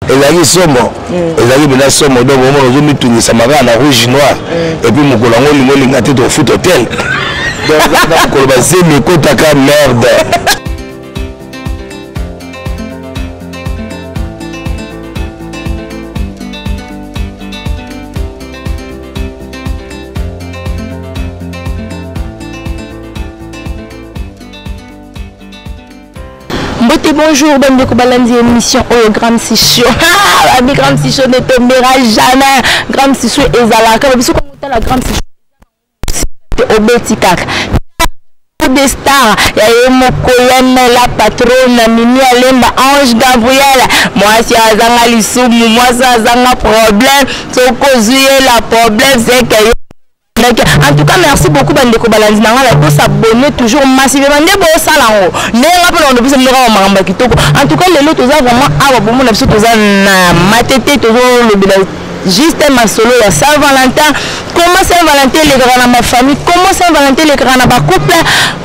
ezali somo ezali bena somo donc vraiment ozo mitungisa maka na rouge noir et puis mokolo ngo lingo linga te to foot hotel donc ko ba zemi ko taka merde. Bonjour, bonne découverte émission au Grand Sicho. Ah, la Grand Sicho ne tombera jamais. Grand Sicho est à la carte. La Grand Sicho au Betikak. Des stars, il y a mon colonne, la patronne, Mimi Alemba, Ange Gabriel. Moi, si Azanga Lissoum, moi, ça Azanga problème. Ce que la problème, c'est que. En tout cas, merci beaucoup Bandeko Balanzi pour s'abonner toujours massivement. En tout cas, les autres vraiment juste ma solo ya Saint-Valentin. Comment Saint-Valentin les gars dans ma famille? Comment Saint-Valentin les gars dans ma couple?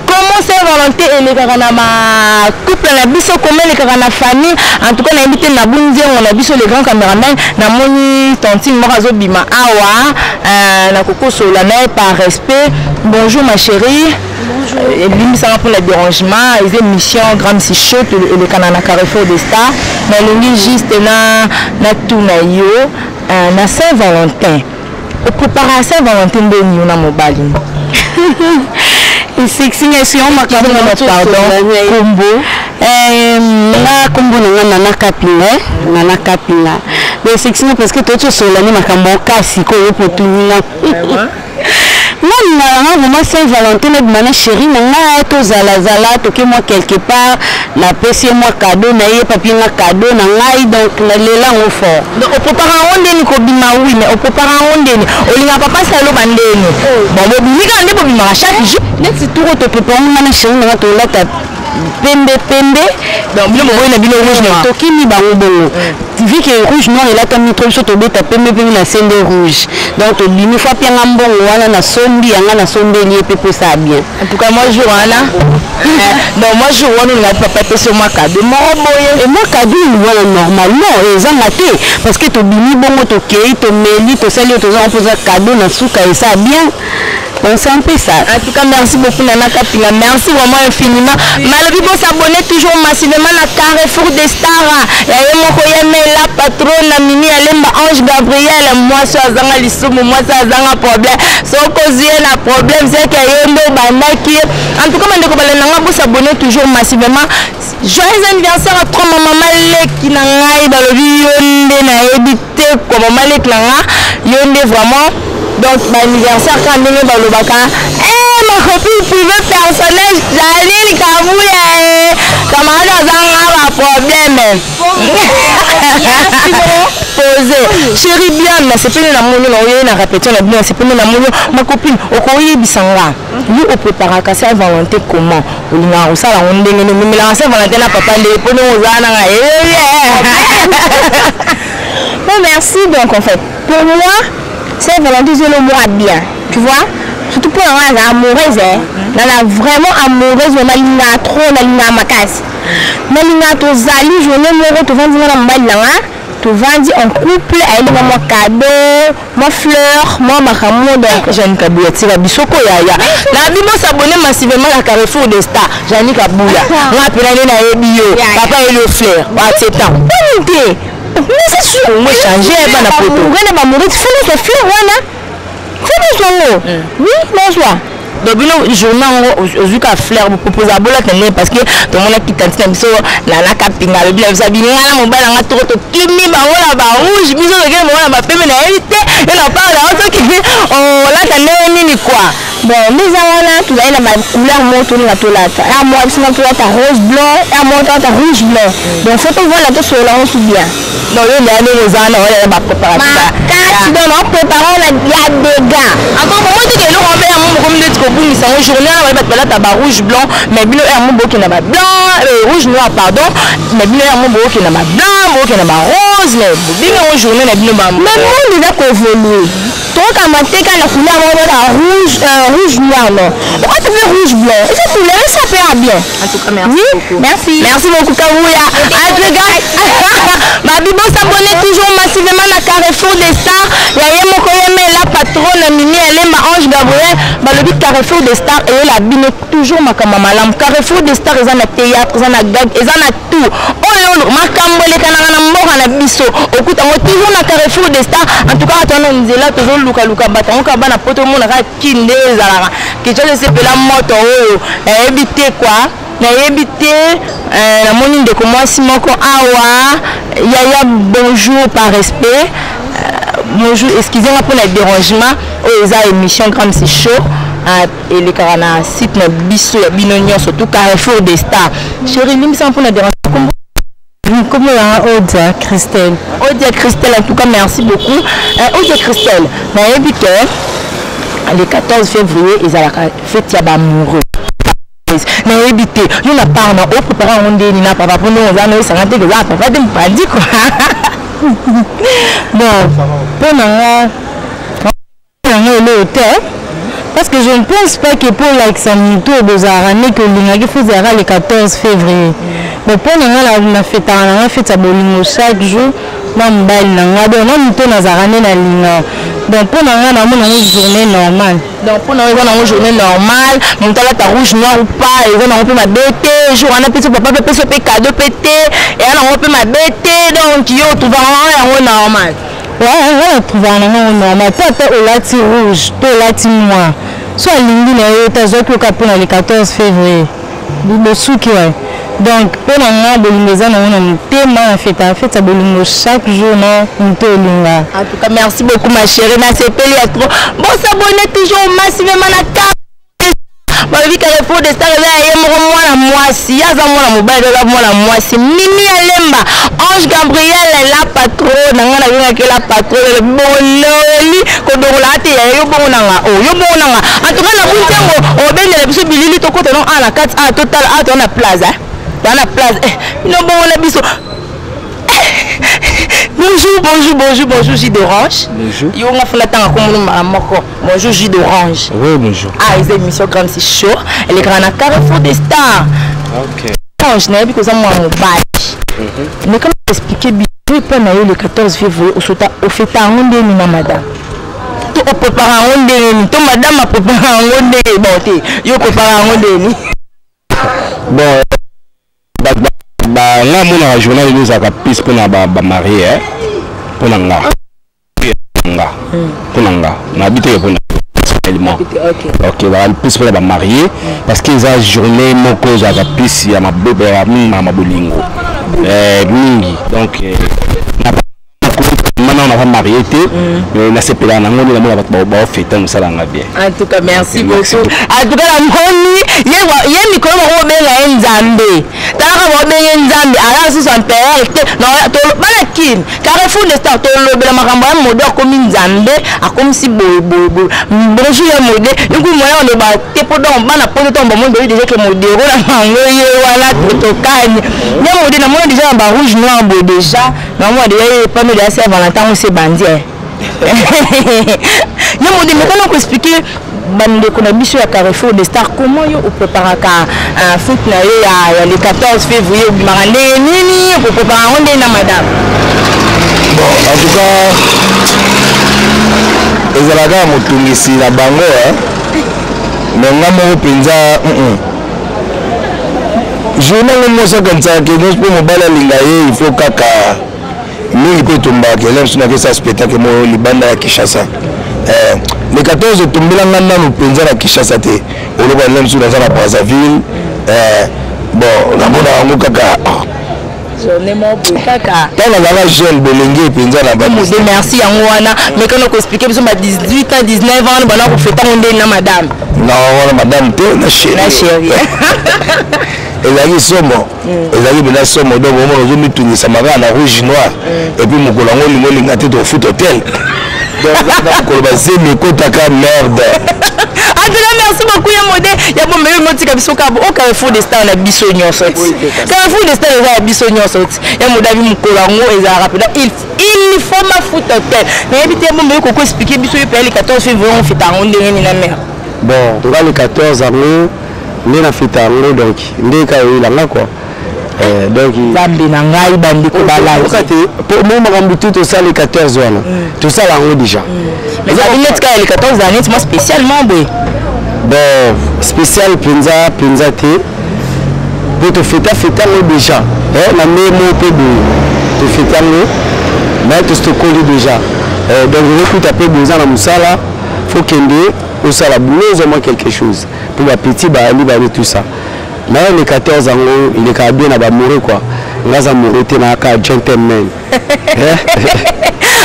Comment Saint-Valentin et les gars dans ma couple? La biso comment les gars dans ma famille? En tout cas, on a invité na Bunzi, on a biso les grands caméramans, na moni tontine morazo bima awa, na koko solana par respect. Bonjour ma chérie. Bonjour. Ça va pour le dérangement, les émissions Grand Sicho et le canal Carrefour des Stars. Mais le juste na tout na yo. Na Saint-Valentin. Au préparer à Saint-Valentin de nous na mobile. Sexy si on m'a pardon combo. Na combo na kapina. Mais sexy parce que tout sur l'année m'a kambo kasi ko pour tout là. Non, vraiment Saint-Valentin, ma chérie, tous zala, toquez moi quelque part, la PC moi cadeau, naïe papier moi cadeau, naïe donc les langues au fort. Donc au préparant on déni kobima oui, mais au préparant on déni, on n'y a pas passé à l'eau bandéni. Bon, bon, ni quand on est kobima chaque jour, net c'est tout au préparant ma chérie, on a tout là pembe donc le moment il a bien rouge noir toki mi bango bongo vu que rouge noir il a comme trop chaud to beta pembe na scène rouge donc bimi fois bien ngambongo wana na sombi anga na sombe lié pe pour ça bien en tout cas moi je wana non moi je wana na papa pe sur moi cadeau moi boye et moi cadeau voilà normalement ils ont maté parce que to bimi bongo to kei to meli to sali to on pose cadeau na souka et ça bien. On sait un peu ça. En tout cas, merci beaucoup Nana Kapila. Merci vraiment infiniment. Malgré vous s'abonner toujours massivement à Carrefour des Stars. Il y a la patronne, Mimi Alemba, Ange Gabriel. Moi, je suis à Lissoum, moi, je suis à problème. Ce que un problème, c'est qu'il y a un bandaki. En tout cas, vous s'abonner toujours massivement. Joyeux anniversaire à trois maman qui n'a pas dans le vie. Na évité comme maman qui n'a vraiment. Donc, mon anniversaire, quand on est dans le bac, ma copine privée personnelle, Janine Kabouya, camarade a un problème. Posé. Chérie, bien, mais c'est pas une amour, on a répété, c'est pas une amour. Ma copine, au Koyi Bissanga, lui, au préparer à Saint-Valentin, comment? On a ça, on est mais la Saint-Valentin, papa, les poneaux aux ânes. Merci, donc, en fait, pour moi, Saint-Valentin, c'est le mois bien, tu vois? Surtout pour les amoureuses, on a vraiment amoureuse, on a l'ina trop, on a l'ina macasse. Mais l'ina to zali, je ne me retrouve pas dans le mal, tu vas en couple, elle est mon cadeau, ma fleur, moi ma cadeau, donc j'ai une cabouya, c'est la bisoko ya. La bibo s'abonne massivement à Carrefour des Stars, j'ai une cabouya. Moi après elle est bio, papa est le fleur, c'est temps. Bonne idée. Mais c'est sûr, moi changer, elle va la photo. On va mourir, tu fais le fleur, voilà. C'est bon, oui, bonsoir. Donc, je n'ai pas fleur pour proposer à Bola parce que tout le monde a quitté la capinga, le bleu, ça vient là, mon bal, on a trop de climi, rouge, bisous, le gars, on va faire une invité, et on parle à autre qui dit, oh là, t'as né quoi. Bon, les gens tout là, ma couleur monte la toilette. Et moi, c'est ma toilette rose blanc, et moi, t'as rouge blanc. Donc, faut qu'on voit la tête sur la rose bien. Donc, il y a des gens, il y a ma préparation. Donc, en préparant, il y a des gars. Encore, comment tu dis que nous, on fait un monde comme des trucs, ils sont journée, on va mettre là, rouge blanc, mais bien, un monde qui n'a pas blanc, rouge noir, pardon, mais bien, un monde qui n'a pas blanc, qui n'a pas rose. 14 là bien en journée na bino ba mais monde il a évolué donc à matin quand la couleur rouge noir non pourquoi tu fais rouge blanc et cette couleur ça fait bien en tout cas merci beaucoup merci beaucoup Kawuya en tout cas ma bibo s'abonner toujours massivement à Carrefour des Stars ya yemo koyeme la patronne Mimi Elemba Ange Gabriel balobi Carrefour des Stars et la bino toujours makama malam Carrefour des Stars ezana théâtre ezana gag ezana tout oyo makambo le kana na mboka na biso okuta ngo toujours na Carrefour des Stars en tout cas atona nzela toujours luka bata ngo bana poto mona ka kinde ezalaka kichoke sepela moto oyo ebite quoi na ebite la moni ndeko mwasi moko awa yaya bonjour par respect bonjour excusez-moi pour le dérangement oyo émission grande c'est chaud et les carana site na biso ya binonyo surtout Carrefour des Stars chérie limisa pour le dérangement comme Odia Christelle. Odia Christelle, en tout cas, merci beaucoup. Odia Christelle, le 14 février, ils ont fait amoureux. Na évité, nous n'a pas au préparé on dit n'a pas pour nous on va nous s'arrêter que là pas de pas dit quoi. Bon, pour l'hôtel parce que je ne pense pas que pour l'examination de Zarane que l'ingagi faisait le 14 février. Mais pour la fête à la fête à Bolingo chaque jour, on baille na donc on tourne à Zarane na linga. Donc pour nous on a une journée normale. Donc pour nous on a une journée normale, on t'a la rouge noir ou pas, et on a un peu ma bête, jour on a petit papa peut se payer cadeau pété et on a un peu ma bête donc yo tout va en normal. Ouais, on va trouver un normal. Toi, au lati rouge, toi, au lati noir. Soit l'indi na états pour le 14 février. Le souk, ouais. Donc, pour nous, Bolingo, on a un thème à fête à Bolingo chaque jour, on te linga. En tout cas, merci beaucoup, ma chérie. Merci trop. Bon, s'abonner toujours massivement à la carte. Babi Carrefour des Stars Mimi Elemba Ange Gabriel la patronne ngana ngaki la patronne bololi ko dongola te yo bonanga o yo bonanga en tout cas na buntengo o bengele biso bilili to ko non ala 4 a total a to na plaza dans la place no bongola biso. Bonjour, jus d'orange. Bonjour. Bonjour, jus d'orange. Oui, bonjour. Ah, ils ont une émission grande, c'est chaud. Elle est grande à Carrefour des Stars. Ok. Je n'ai pas que ça, moi, mon badge. Mais comment expliquer bien le 14 février, au fait, à madame. Tu prépares un ondé, tu madame a préparé un ondé. Bon, tu prépares un ondé. Bon. Bah là mon journal nous a pris pour na marié pour nanga na habité pour ok bah plus pour la marié parce que ça journée mon cause a pris ya ma bébé ya ma bolingo mingi donc maintenant on va marié mais na sepela na ngoni na mona ba fête on sala nga bien. En tout cas merci beaucoup. En tout cas la ngoni ye mikolo ko benga nzambe tala ko benga nzambe ala si son père non to bana kin Carrefour des Stars to lo bela makambo ya modo ko nzambe akomi si bonjour ya mode nku moya on ba te podon bana poto tomba mondo déjà que modero na mango ye wala to kanye ya mode na mondo déjà ba rouge noir bo déjà na moi déjà pas me de Valentin on s'est bandit. Non, on dit maintenant qu'on expliquer bande qu'on a mis sur la Carrefour des Stars comment yo prépare un foot le 14 février nini pour préparer on est na madame. Bon, en tout cas ezalaga motungisi la bango mais ngamo penza je n'ai pas ça comme ça que nous pour mobile lingaye il faut kaka mingi pe tombaki leo tunake sa spectacle mo libanda ya Kinshasa le 14 tombela ngana no penza na Kinshasa te oloba leo tuna za na Brazzaville bon na mona ngo kaka journée mo kaka tala la jeune bolenge penza na ba merci yango wana mais quand on expliquer biso ba 18 ans 19 ans bana ko feta onde na madame non wana madame te na chérie ezali somo ezali bela somo donc au moins ozomitungisa maka na rouge noir et puis mokolo yango olingo olinga te to foot hotel donc koloba zemi ekotaka merde. merci beaucoup ya modèle ya bon mais motika biso ka au Carrefour des Stars na biso nyonso Carrefour des Stars na biso nyonso ya modèle mukolango eza rapide il faut ma foot hotel mais habité bon mais ko expliquer biso le 14 février on fait en ndenge ni na mère bon to le 14 avril ni na fête en donc ndeka ilanga quoi donc zambi na ngai bandi ko balai pour moi makambu tout ça le 14 wana tout ça là on déjà mais ça vient le 14 années moi spécialement boy bon spécial pinza té pour te fêter déjà na même peu de te fêter mais tout ce qu'on déjà donc je écoute un peu besoin na musala faut kende au sala boulot au moins quelque chose pour la petit bali tout ça mais le 14 ans il est bien à mourir quoi là ça mourir t'es na ka gentleman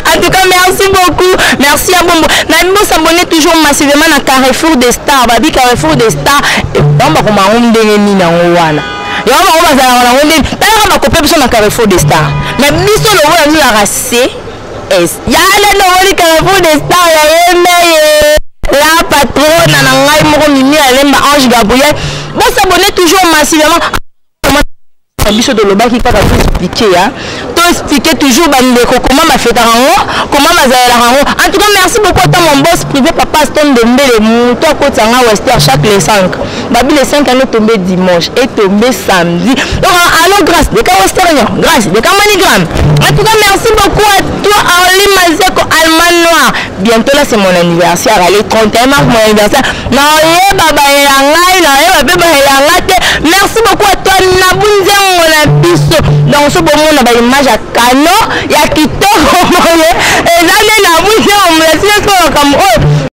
en tout cas merci beaucoup merci à Bombo na mbo s'abonner toujours massivement à Carrefour des Stars babi Carrefour des Stars on va comment on ndenge ni na wana yo on va za na on ndenge tala ba kopé biso na Carrefour des Stars mais biso le wana ni la racer ya le no Carrefour des Stars ya yemeye la patronne na ngai moko mimi alemba Ange Gabriel bon s'abonner toujours massivement biso de lobaki kaka tout expliquer hein to expliquer toujours bandeko comment ma fête rango comment ma zaela rango en tout cas merci beaucoup à mon boss privé papa Stone Dembele muto kotanga Wester chaque les 5 babi les 5 années tombé dimanche et tombé samedi donc alors grâce de Wester grâce de Manigram en tout cas merci beaucoup à toi Arlie Mazeko Allemand Noir bientôt là c'est mon anniversaire le 31 mars mon anniversaire na baba ya ngai na baba ya ngate merci beaucoup à toi Nabunze la biso dans ce bon monde ba image à canon ya kitoko moye et là na Nabunze on me laisse comme oh